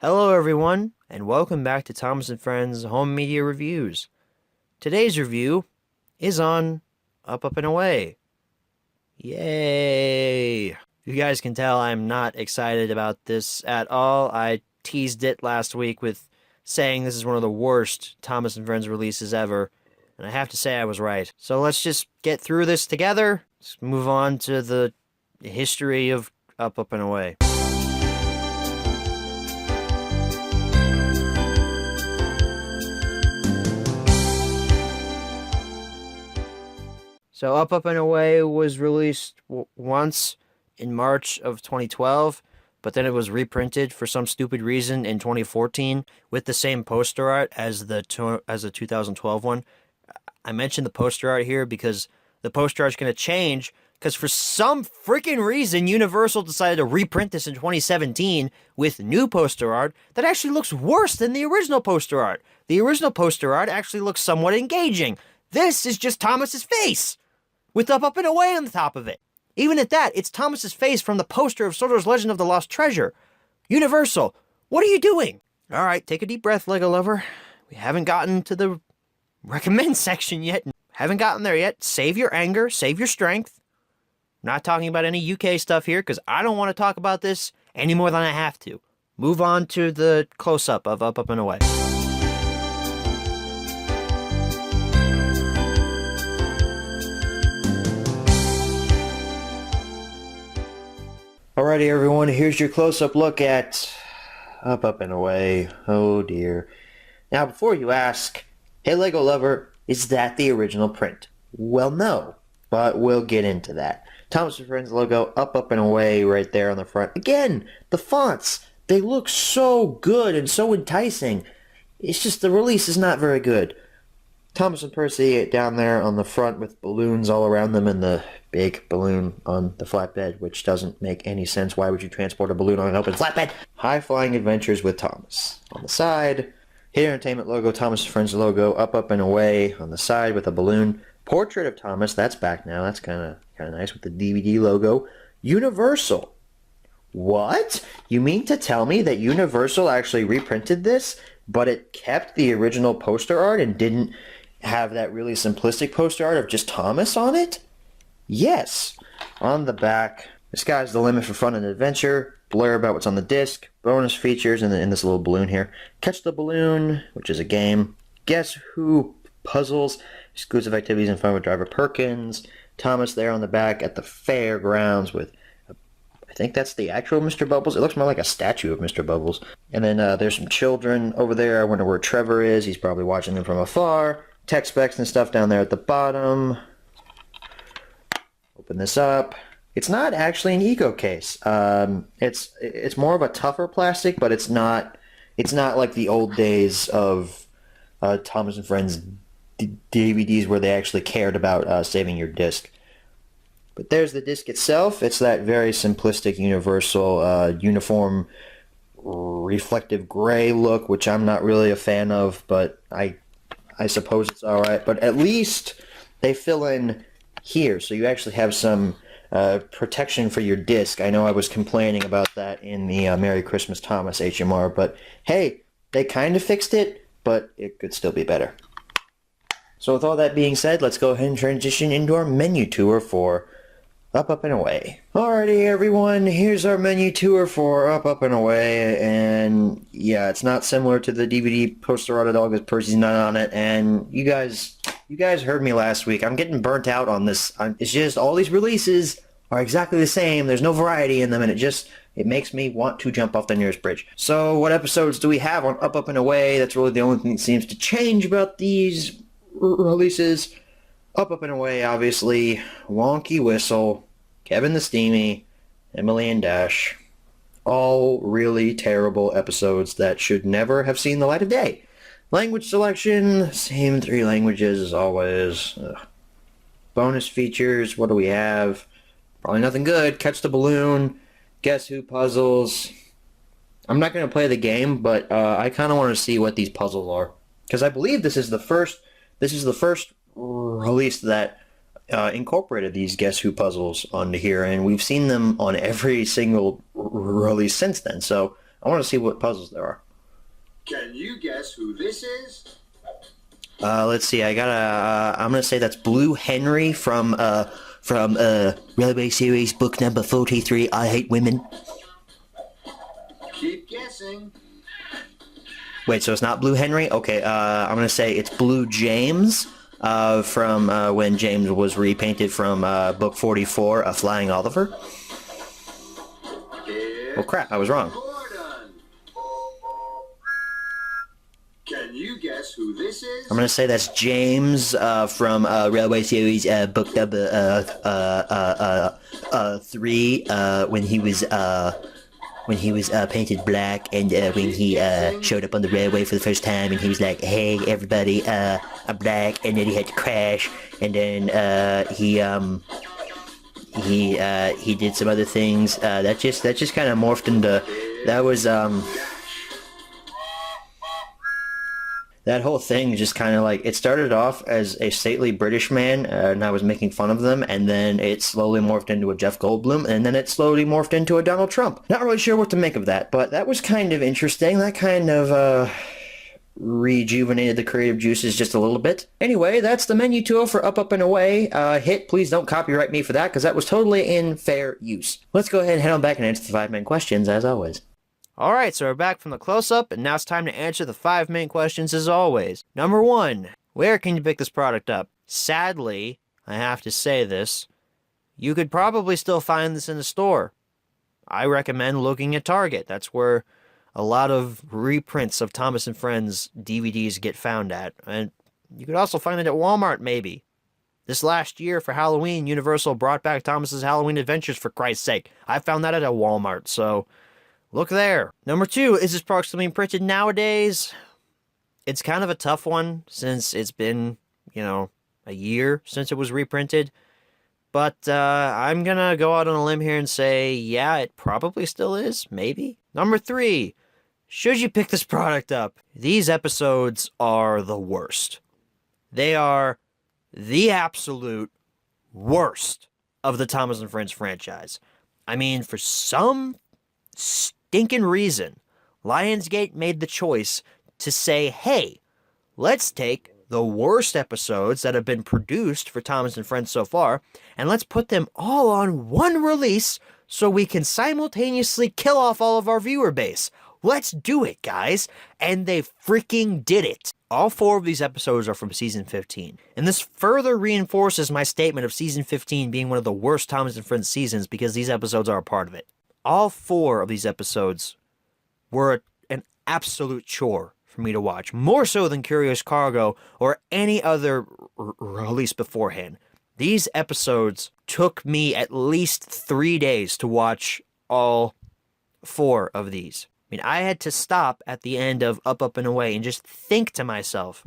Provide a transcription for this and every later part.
Hello everyone, and welcome back to Thomas & Friends Home Media Reviews. Today's review is on Up, Up, and Away. Yay! You guys can tell I'm not excited about this at all. I teased it last week with saying this is one of the worst Thomas & Friends releases ever, and I have to say I was right. So let's just get through this together. Let's move on to the history of Up, Up, and Away. So Up, Up, and Away was released once in March of 2012, but then it was reprinted for some stupid reason in 2014 with the same poster art as the 2012 one. I mentioned the poster art here because the poster art's going to change because for some freaking reason Universal decided to reprint this in 2017 with new poster art that actually looks worse than the original poster art. The original poster art actually looks somewhat engaging. This is just Thomas's face with Up, Up, and Away on the top of it. Even at that, it's Thomas's face from the poster of Sordo's Legend of the Lost Treasure. Universal, what are you doing? All right, take a deep breath, Lego lover. We haven't gotten to the recommend section yet. Haven't gotten there yet. Save your anger, save your strength. Not talking about any UK stuff here, because I don't want to talk about this any more than I have to. Move on to the close-up of Up, Up, and Away. Alrighty everyone, here's your close-up look at Up, Up, and Away. Oh dear. Now before you ask, hey Lego lover, is that the original print? Well no, but we'll get into that. Thomas & Friends logo, Up, Up, and Away right there on the front. Again, the fonts, they look so good and so enticing. It's just the release is not very good. Thomas and Percy down there on the front with balloons all around them and the big balloon on the flatbed, which doesn't make any sense. Why would you transport a balloon on an open flatbed? High-flying adventures with Thomas. On the side, Hit Entertainment logo, Thomas & Friends logo, Up, Up, and Away on the side with a balloon. Portrait of Thomas, that's back now. That's kind of nice with the DVD logo. Universal. What? You mean to tell me that Universal actually reprinted this, but it kept the original poster art and didn't have that really simplistic poster art of just Thomas on it? Yes. On the back, the sky's the limit for fun and adventure. Blur about what's on the disc. Bonus features in this little balloon here. Catch the Balloon, which is a game. Guess Who puzzles. Exclusive activities and fun with Driver Perkins. Thomas there on the back at the fairgrounds with, I think that's the actual Mr. Bubbles. It looks more like a statue of Mr. Bubbles. And then there's some children over there. I wonder where Trevor is. He's probably watching them from afar. Tech specs and stuff down there at the bottom. Open this up. It's not actually an eco case. It's more of a tougher plastic, but it's not like the old days of Thomas and Friends DVDs where they actually cared about saving your disc. But there's the disc itself. It's that very simplistic Universal uniform reflective gray look, which I'm not really a fan of, but I suppose it's alright. But at least they fill in here, so you actually have some protection for your disc. I know I was complaining about that in the Merry Christmas Thomas HMR, but hey, they kind of fixed it, but it could still be better. So with all that being said, let's go ahead and transition into our menu tour for Up, Up, and Away. Alrighty everyone, here's our menu tour for Up, Up, and Away, and yeah, it's not similar to the DVD poster art at all because Percy's not on it, and you guys heard me last week. I'm getting burnt out on this. It's just all these releases are exactly the same. There's no variety in them, and it makes me want to jump off the nearest bridge. So what episodes do we have on Up, Up, and Away? That's really the only thing that seems to change about these releases. Up, Up, and Away, obviously. Wonky Whistle, Kevin the Steamy, Emily and Dash. All really terrible episodes that should never have seen the light of day. Language selection, same 3 languages as always. Bonus features, what do we have? Probably nothing good. Catch the Balloon, Guess Who puzzles. I'm not going to play the game, but I kind of want to see what these puzzles are. Because I believe this is the first release that incorporated these Guess Who puzzles onto here, and we've seen them on every single release since then. So I want to see what puzzles there are. Can you guess who this is? Let's see. I'm gonna say that's Blue Henry from Railway Series book number 43. I Hate Women. Keep guessing. Wait, so it's not Blue Henry? Okay, I'm gonna say it's Blue James, from when James was repainted from book 44, A Flying Oliver. Oh crap, I was wrong. Gordon. Can you guess who this is? I'm gonna say that's James from Railway Series book number 3, when he was painted black, and when he showed up on the railway for the first time, and he was like, "Hey everybody, I'm black," and then he had to crash, and then he did some other things. That just kind of morphed into, that was that whole thing just kind of like, it started off as a stately British man, and I was making fun of them, and then it slowly morphed into a Jeff Goldblum, and then it slowly morphed into a Donald Trump. Not really sure what to make of that, but that was kind of interesting. That kind of rejuvenated the creative juices just a little bit. Anyway, that's the menu tool for Up, Up, and Away. Hit, please don't copyright me for that, because that was totally in fair use. Let's go ahead and head on back and answer the 5 main questions, as always. Alright, so we're back from the close-up, and now it's time to answer the 5 main questions as always. Number 1, where can you pick this product up? Sadly, I have to say this, you could probably still find this in the store. I recommend looking at Target. That's where a lot of reprints of Thomas & Friends DVDs get found at. And you could also find it at Walmart, maybe. This last year for Halloween, Universal brought back Thomas's Halloween Adventures, for Christ's sake. I found that at a Walmart, so look there. Number 2, is this product still being printed nowadays? It's kind of a tough one since it's been, a year since it was reprinted. But I'm gonna go out on a limb here and say, yeah, it probably still is, maybe. Number 3, should you pick this product up? These episodes are the worst. They are the absolute worst of the Thomas & Friends franchise. I mean, for some stinking reason, Lionsgate made the choice to say, hey, let's take the worst episodes that have been produced for Thomas & Friends so far, and let's put them all on one release so we can simultaneously kill off all of our viewer base. Let's do it, guys. And they freaking did it. All 4 of these episodes are from Season 15. And this further reinforces my statement of Season 15 being one of the worst Thomas & Friends seasons because these episodes are a part of it. All 4 of these episodes were an absolute chore for me to watch. More so than Curious Cargo or any other release beforehand. These episodes took me at least 3 days to watch all 4 of these. I mean, I had to stop at the end of Up, Up, and Away and just think to myself,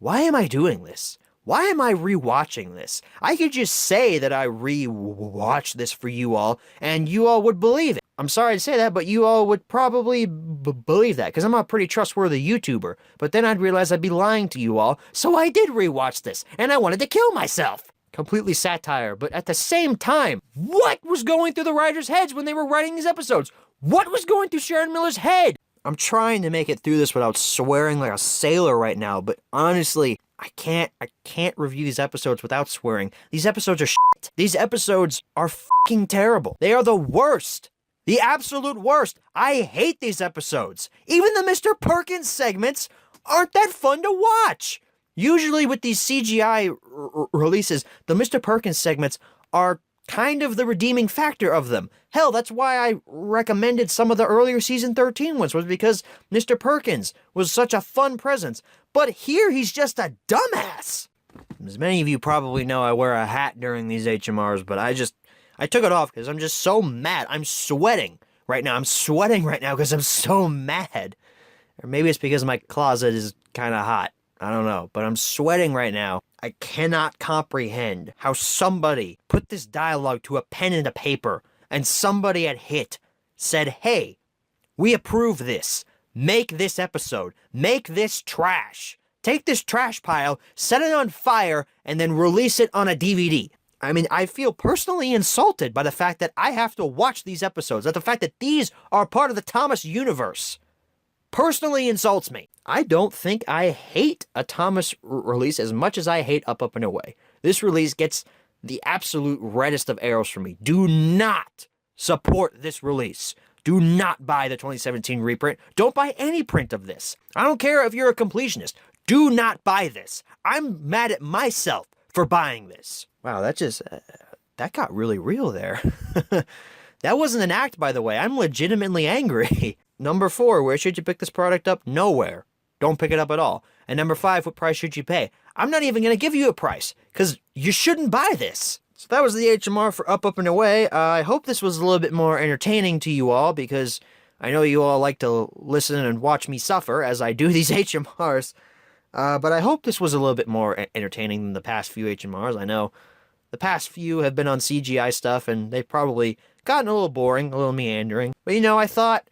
why am I doing this? Why am I rewatching this? I could just say that I rewatched this for you all, and you all would believe it. I'm sorry to say that, but you all would probably believe that, because I'm a pretty trustworthy YouTuber. But then I'd realize I'd be lying to you all, so I did rewatch this, and I wanted to kill myself. Completely satire, but at the same time, what was going through the writers' heads when they were writing these episodes? What was going through Sharon Miller's head? I'm trying to make it through this without swearing like a sailor right now, but honestly, I can't review these episodes without swearing. These episodes are shit. These episodes are fucking terrible. They are the worst. The absolute worst. I hate these episodes. Even the Mr. Perkins segments aren't that fun to watch. Usually with these CGI releases, the Mr. Perkins segments are kind of the redeeming factor of them. Hell, that's why I recommended some of the earlier season 13 ones, was because Mr. Perkins was such a fun presence. But here he's just a dumbass. As many of you probably know, I wear a hat during these HMRs, but I took it off because I'm just so mad. I'm sweating right now. I'm sweating right now because I'm so mad. Or maybe it's because my closet is kind of hot. I don't know, but I'm sweating right now. I cannot comprehend how somebody put this dialogue to a pen and a paper, and somebody at HIT said, hey, we approve this. Make this episode. Make this trash. Take this trash pile, set it on fire, and then release it on a DVD. I mean, I feel personally insulted by the fact that I have to watch these episodes, at the fact that these are part of the Thomas universe. Personally insults me. I don't think I hate a Thomas release as much as I hate Up, Up, and Away. This release gets the absolute reddest of arrows from me. Do not support this release. Do not buy the 2017 reprint. Don't buy any print of this. I don't care if you're a completionist. Do not buy this. I'm mad at myself for buying this. Wow, that got really real there. That wasn't an act, by the way. I'm legitimately angry. Number 4, where should you pick this product up? Nowhere. Don't pick it up at all. And number 5, what price should you pay? I'm not even going to give you a price, because you shouldn't buy this. So that was the HMR for Up, Up, and Away. I hope this was a little bit more entertaining to you all, because I know you all like to listen and watch me suffer as I do these HMRs. But I hope this was a little bit more entertaining than the past few HMRs. I know the past few have been on CGI stuff, and they've probably gotten a little boring, a little meandering. But I thought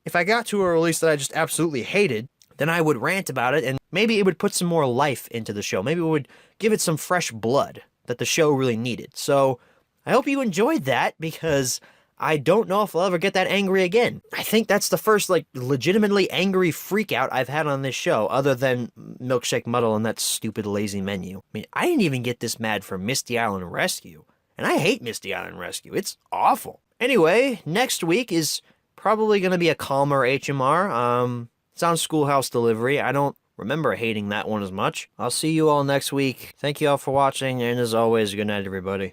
if I got to a release that I just absolutely hated, then I would rant about it, and maybe it would put some more life into the show. Maybe it would give it some fresh blood that the show really needed. So I hope you enjoyed that, because I don't know if I'll ever get that angry again. I think that's the first, legitimately angry freakout I've had on this show, other than Milkshake Muddle and that stupid lazy menu. I mean, I didn't even get this mad for Misty Island Rescue. And I hate Misty Island Rescue. It's awful. Anyway, next week is probably going to be a calmer HMR. It's on Schoolhouse Delivery. I don't remember hating that one as much. I'll see you all next week. Thank you all for watching, and as always, good night, everybody.